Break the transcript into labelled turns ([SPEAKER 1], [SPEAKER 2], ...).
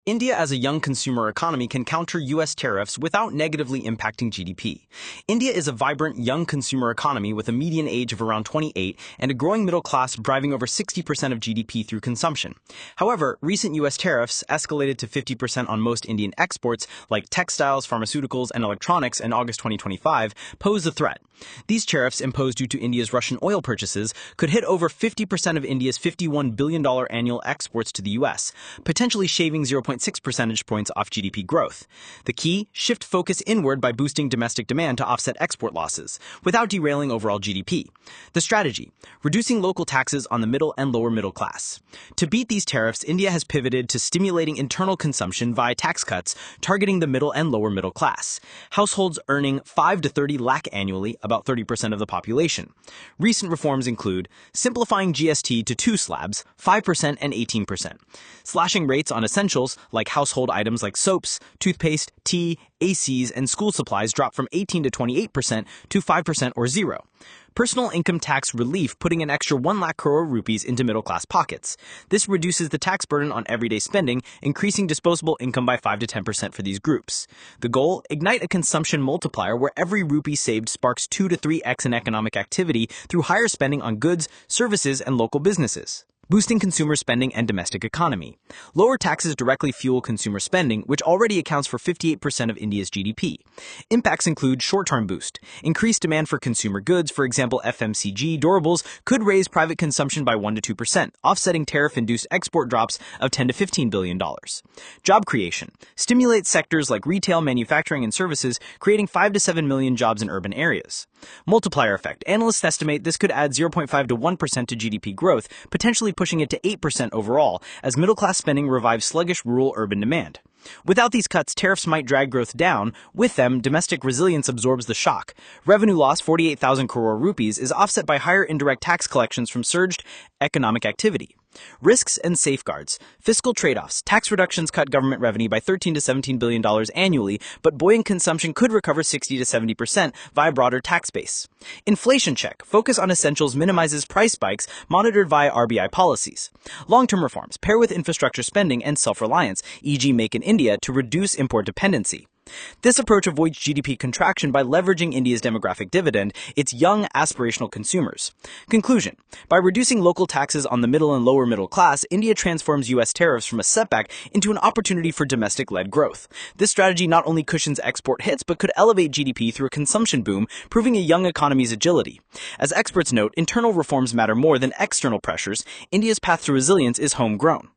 [SPEAKER 1] India as a young consumer economy can counter U.S. tariffs without negatively impacting GDP. India is a vibrant young consumer economy with a median age of around 28 and a growing middle class driving over 60% of GDP through consumption. However, recent U.S. tariffs, escalated to 50% on most Indian exports like textiles, pharmaceuticals, and electronics in August 2025, pose a threat. These tariffs, imposed due to India's Russian oil purchases, could hit over 50% of India's $51 billion annual exports to the U.S., potentially shaving 0.6 percentage points off GDP growth. The key? Shift focus inward by boosting domestic demand to offset export losses, without derailing overall GDP. The strategy? Reducing local taxes on the middle and lower middle class. To beat these tariffs, India has pivoted to stimulating internal consumption via tax cuts, targeting the middle and lower middle class. Households earning 5 to 30 lakh annually, about 30% of the population. Recent reforms include simplifying GST to two slabs, 5% and 18%, slashing rates on essentials like household items like soaps, toothpaste, tea, ACs, and school supplies drop from 18 to 28% to 5% or zero. Personal income tax relief, putting an extra 1 lakh crore rupees into middle-class pockets. This reduces the tax burden on everyday spending, increasing disposable income by 5 to 10% for these groups. The goal? Ignite a consumption multiplier where every rupee saved sparks 2 to 3x in economic activity through higher spending on goods, services, and local businesses. Boosting consumer spending and domestic economy. Lower taxes directly fuel consumer spending, which already accounts for 58% of India's GDP. Impacts include short-term boost. Increased demand for consumer goods, for example FMCG durables, could raise private consumption by 1 to 2%, offsetting tariff-induced export drops of $10 to $15 billion. Job creation. Stimulate sectors like retail, manufacturing, and services, creating 5 to 7 million jobs in urban areas. Multiplier effect. Analysts estimate this could add 0.5 to 1% to GDP growth, potentially pushing it to 8% overall, as middle-class spending revives sluggish rural-urban demand. Without these cuts, tariffs might drag growth down. With them, domestic resilience absorbs the shock. Revenue loss, 48,000 crore rupees, is offset by higher indirect tax collections from surged economic activity. Risks and safeguards. Fiscal trade-offs. Tax reductions cut government revenue by $13 to $17 billion annually, but buoyant consumption could recover 60 to 70% via broader tax base. Inflation check. Focus on essentials minimizes price spikes, monitored via RBI policies. Long-term reforms. Pair with infrastructure spending and self-reliance, e.g. Make in India, to reduce import dependency. This approach avoids GDP contraction by leveraging India's demographic dividend, its young, aspirational consumers. Conclusion. By reducing local taxes on the middle and lower middle class, India transforms U.S. tariffs from a setback into an opportunity for domestic-led growth. This strategy not only cushions export hits, but could elevate GDP through a consumption boom, proving a young economy's agility. As experts note, internal reforms matter more than external pressures. India's path to resilience is homegrown.